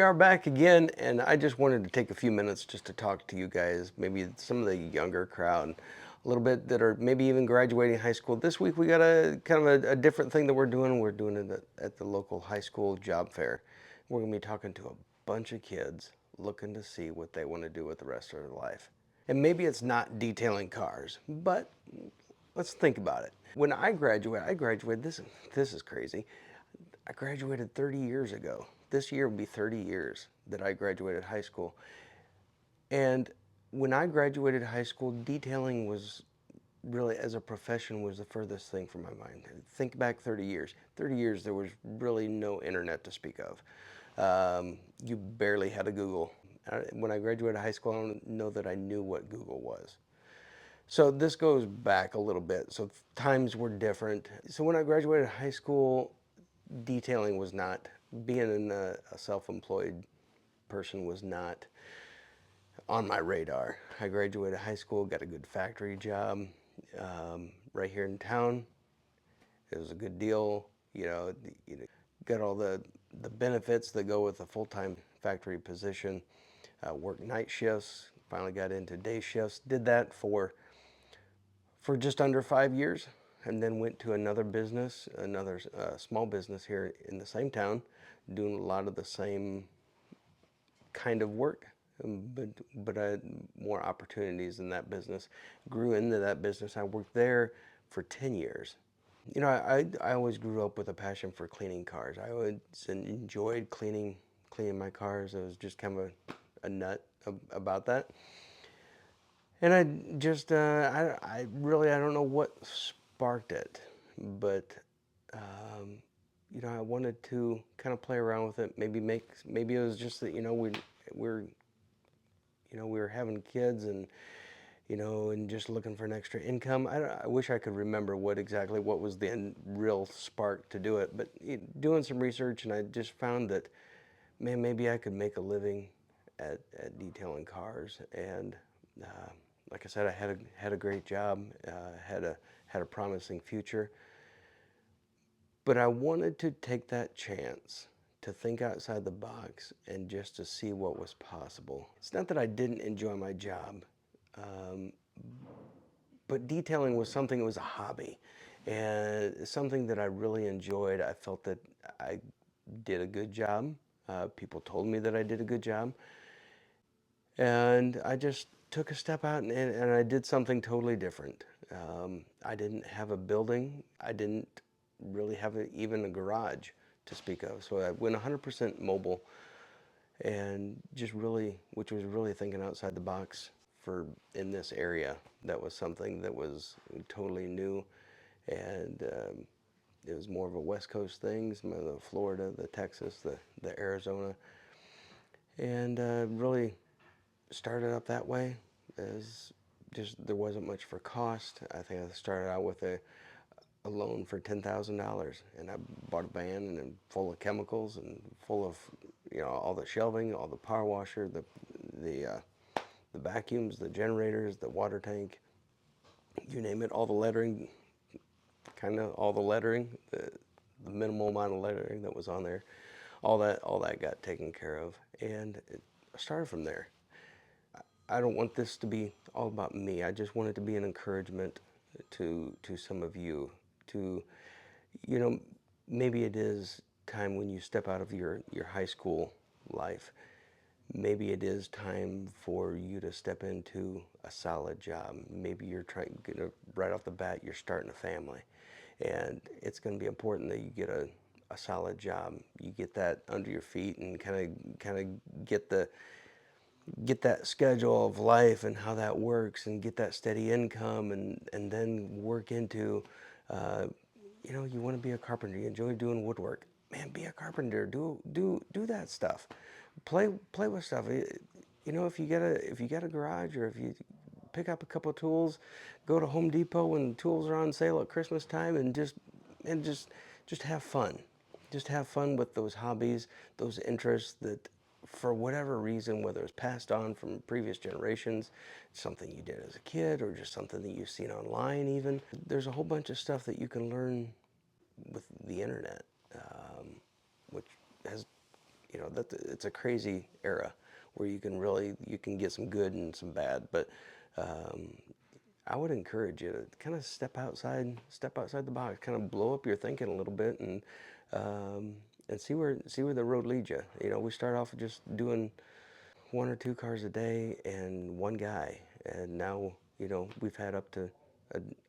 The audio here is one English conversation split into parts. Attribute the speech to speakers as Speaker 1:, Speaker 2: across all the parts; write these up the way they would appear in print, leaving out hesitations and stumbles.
Speaker 1: we are back again, and I just wanted to take a few minutes just to talk to you guys, maybe some of the younger crowd, a little bit that are maybe even graduating high school. This week we got a kind of a different thing that we're doing. We're doing it at the local high school job fair. We're going to be talking to a bunch of kids looking to see what they want to do with the rest of their life. And maybe it's not detailing cars, but let's think about it. When I graduated, this is crazy. I graduated 30 years ago. This year will be 30 years that I graduated high school. And when I graduated high school, detailing was really, as a profession, was the furthest thing from my mind. Think back 30 years. 30 years, there was really no internet to speak of. You barely had a Google. When I graduated high school, I don't know that I knew what Google was. So this goes back a little bit. So times were different. So when I graduated high school, detailing was not, being a self-employed person was not on my radar. I graduated high school, got a good factory job right here in town. It was a good deal, got all the benefits that go with a full-time factory position. Worked night shifts, finally got into day shifts. Did that for just under 5 years, and then went to another business, another small business here in the same town, doing a lot of the same kind of work, but I had more opportunities in that business. Grew into that business. I worked there for 10 years. I always grew up with a passion for cleaning cars. I always enjoyed cleaning my cars. I was just kind of a nut about that. And I just, I really, I don't know what sparked it, but, I wanted to kind of play around with it. Maybe it was just that, we're, we were having kids and just looking for an extra income. I wish I could remember what was the real spark to do it, but doing some research, and I just found that, man, maybe I could make a living at detailing cars. And like I said, I had a great job, had a promising future, but I wanted to take that chance to think outside the box and just to see what was possible. It's not that I didn't enjoy my job, um, but detailing was something, it was a hobby, and something that I really enjoyed. I felt that I did a good job. People told me that I did a good job. And I just took a step out, and I did something totally different. I didn't have a building. I didn't really have even a garage to speak of. So I went 100% mobile, and just really, which was really thinking outside the box for in this area. That was something that was totally new, and it was more of a West Coast thing, some of the Florida, the Texas, the Arizona, and really started up that way. As just there wasn't much for cost. I think I started out with a loan for $10,000, and I bought a van and full of chemicals and full of all the shelving, all the power washer, the vacuums, the generators, the water tank, you name it, all the lettering, kind of all the lettering, the minimal amount of lettering that was on there, all that got taken care of, and I started from there. I don't want this to be all about me. I just want it to be an encouragement to some of you to, you know, maybe it is time when you step out of your high school life. Maybe it is time for you to step into a solid job. Maybe you're trying, right off the bat, you're starting a family. And it's going to be important that you get a solid job. You get that under your feet and kind of get that schedule of life and how that works, and get that steady income, and then work into, you want to be a carpenter, you enjoy doing woodwork, man, be a carpenter, do that stuff, play with stuff. If you get a garage, or if you pick up a couple tools, go to Home Depot when tools are on sale at Christmas time, and just have fun. Just have fun with those hobbies, those interests that, for whatever reason, whether it's passed on from previous generations, something you did as a kid, or just something that you've seen online even. There's a whole bunch of stuff that you can learn with the internet, which has that it's a crazy era where you can get some good and some bad. But um, I would encourage you to kind of step outside the box, kind of blow up your thinking a little bit, and see where the road leads you. We start off just doing one or two cars a day and one guy, and now we've had up to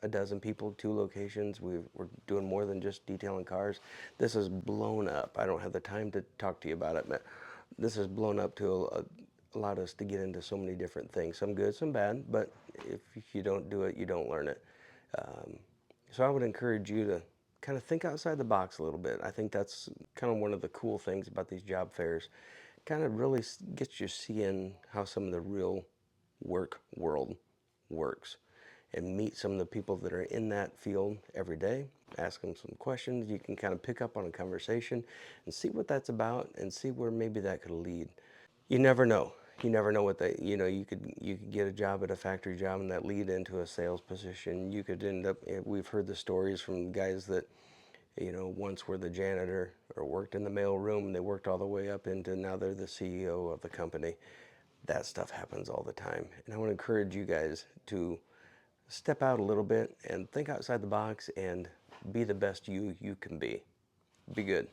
Speaker 1: a dozen people, two locations. We're doing more than just detailing cars. This has blown up. I don't have the time to talk to you about it, but this has blown up to allowed us to get into so many different things, some good, some bad, but if you don't do it, you don't learn it. Um, so I would encourage you to kind of think outside the box a little bit. I think that's kind of one of the cool things about these job fairs. Kind of really gets you seeing how some of the real work world works, and meet some of the people that are in that field every day. Ask them some questions. You can kind of pick up on a conversation and see what that's about, and see where maybe that could lead. You never know. You never know what they, you could get a job at a factory job and that lead into a sales position. You could end up, we've heard the stories from guys that, once were the janitor or worked in the mail room, and they worked all the way up into now they're the CEO of the company. That stuff happens all the time. And I want to encourage you guys to step out a little bit and think outside the box and be the best you can be. Be good.